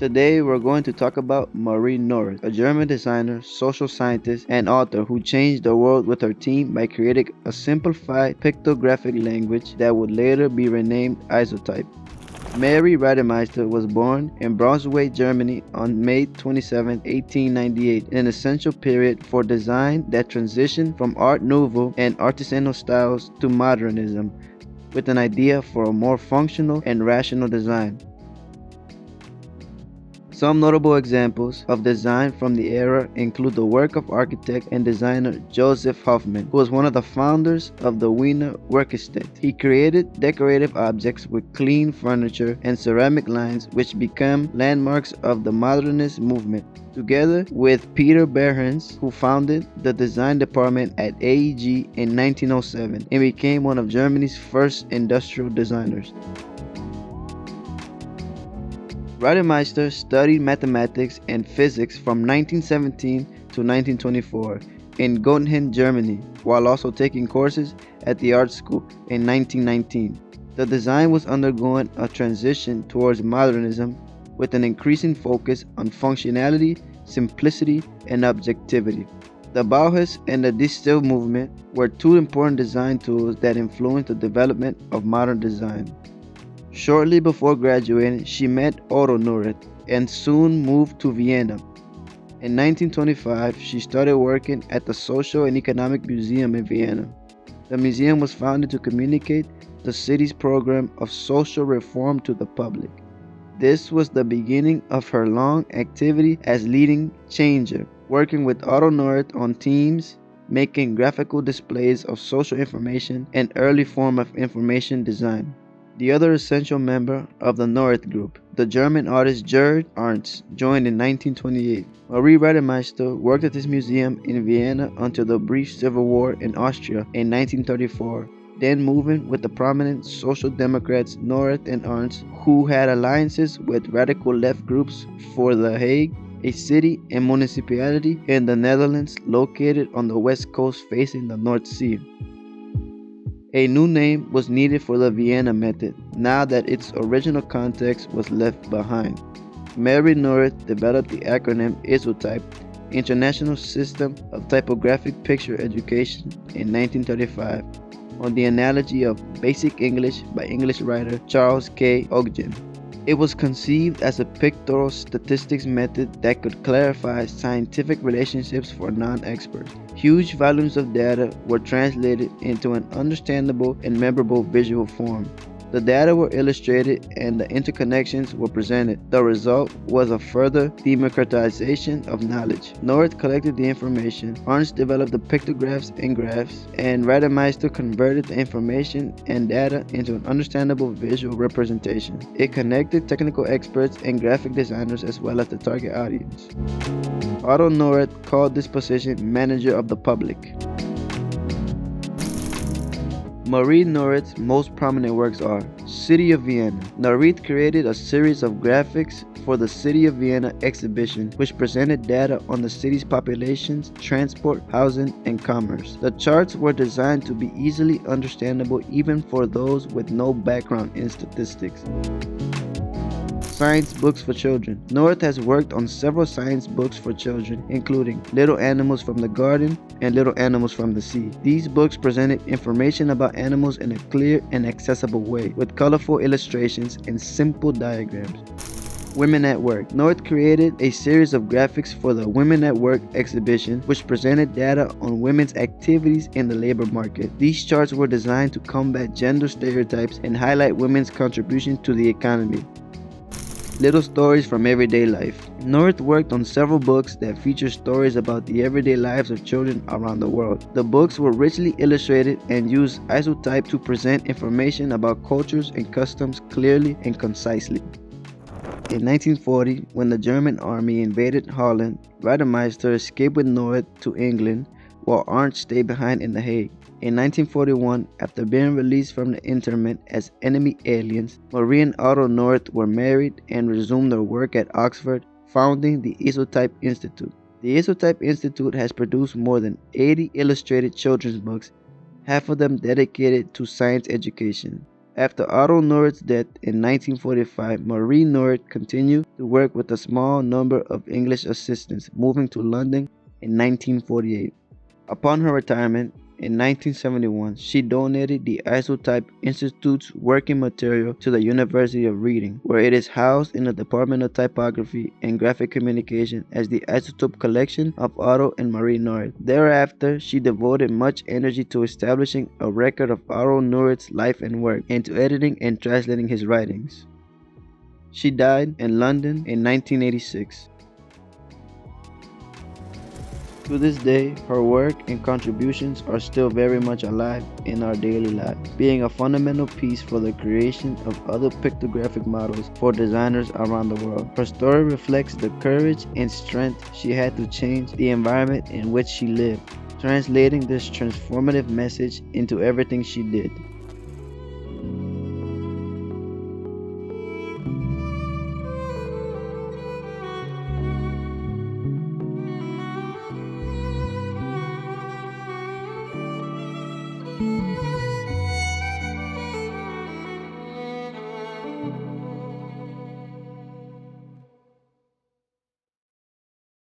Today we're going to talk about Marie Neurath, a German designer, social scientist, and author who changed the world with her team by creating a simplified pictographic language that would later be renamed Isotype. Marie Rademeister was born in Braunschweig, Germany on May 27, 1898, in an essential period for design that transitioned from Art Nouveau and artisanal styles to modernism, with an idea for a more functional and rational design. Some notable examples of design from the era include the work of architect and designer Joseph Hoffmann, who was one of the founders of the Wiener Werkstatt. He created decorative objects with clean furniture and ceramic lines which became landmarks of the modernist movement, together with Peter Behrens, who founded the design department at AEG in 1907 and became one of Germany's first industrial designers. Rademeister studied mathematics and physics from 1917 to 1924 in Göttingen, Germany, while also taking courses at the art school in 1919. The design was undergoing a transition towards modernism with an increasing focus on functionality, simplicity, and objectivity. The Bauhaus and the Distill movement were two important design tools that influenced the development of modern design. Shortly before graduating, she met Otto Neurath and soon moved to Vienna. In 1925, she started working at the Social and Economic Museum in Vienna. The museum was founded to communicate the city's program of social reform to the public. This was the beginning of her long activity as leading changer, working with Otto Neurath on themes, making graphical displays of social information, an early form of information design. The other essential member of the Neurath group, the German artist Gerd Arndt, joined in 1928. Marie Rademeister worked at this museum in Vienna until the brief civil war in Austria in 1934, then moving with the prominent social democrats Neurath and Arndt, who had alliances with radical left groups for The Hague, a city and municipality in the Netherlands located on the west coast facing the North Sea. A new name was needed for the Vienna method, now that its original context was left behind. Marie Neurath developed the acronym Isotype, International System of Typographic Picture Education, in 1935, on the analogy of Basic English by English writer Charles K. Ogden. It was conceived as a pictorial statistics method that could clarify scientific relationships for non-experts. Huge volumes of data were translated into an understandable and memorable visual form. The data were illustrated and the interconnections were presented. The result was a further democratization of knowledge. Neurath collected the information, Arndt developed the pictographs and graphs, and Rademeister converted the information and data into an understandable visual representation. It connected technical experts and graphic designers as well as the target audience. Otto Neurath called this position manager of the public. Marie Neurath's most prominent works are City of Vienna. Neurath created a series of graphics for the City of Vienna exhibition, which presented data on the city's populations, transport, housing, and commerce. The charts were designed to be easily understandable even for those with no background in statistics. Science books for children. Neurath has worked on several science books for children, including Little Animals from the Garden and Little Animals from the Sea. These books presented information about animals in a clear and accessible way, with colorful illustrations and simple diagrams. Women at Work. Neurath created a series of graphics for the Women at Work exhibition, which presented data on women's activities in the labor market. These charts were designed to combat gender stereotypes and highlight women's contribution to the economy. Little Stories from Everyday Life. Neurath worked on several books that feature stories about the everyday lives of children around the world. The books were richly illustrated and used isotype to present information about cultures and customs clearly and concisely. In 1940, when the German army invaded Holland, Rademeister escaped with Neurath to England, while Arndt stayed behind in The Hague. In 1941, after being released from the internment as enemy aliens, Marie and Otto Neurath were married and resumed their work at Oxford, founding the Isotype Institute. The Isotype Institute has produced more than 80 illustrated children's books, half of them dedicated to science education. After Otto Neurath's death in 1945, Marie Neurath continued to work with a small number of English assistants, moving to London in 1948. Upon her retirement in 1971, she donated the Isotype Institute's working material to the University of Reading, where it is housed in the Department of Typography and Graphic Communication as the Isotype collection of Otto and Marie Neurath. Thereafter, she devoted much energy to establishing a record of Otto Neurath's life and work, and to editing and translating his writings. She died in London in 1986. To this day, her work and contributions are still very much alive in our daily lives, being a fundamental piece for the creation of other pictographic models for designers around the world. Her story reflects the courage and strength she had to change the environment in which she lived, translating this transformative message into everything she did.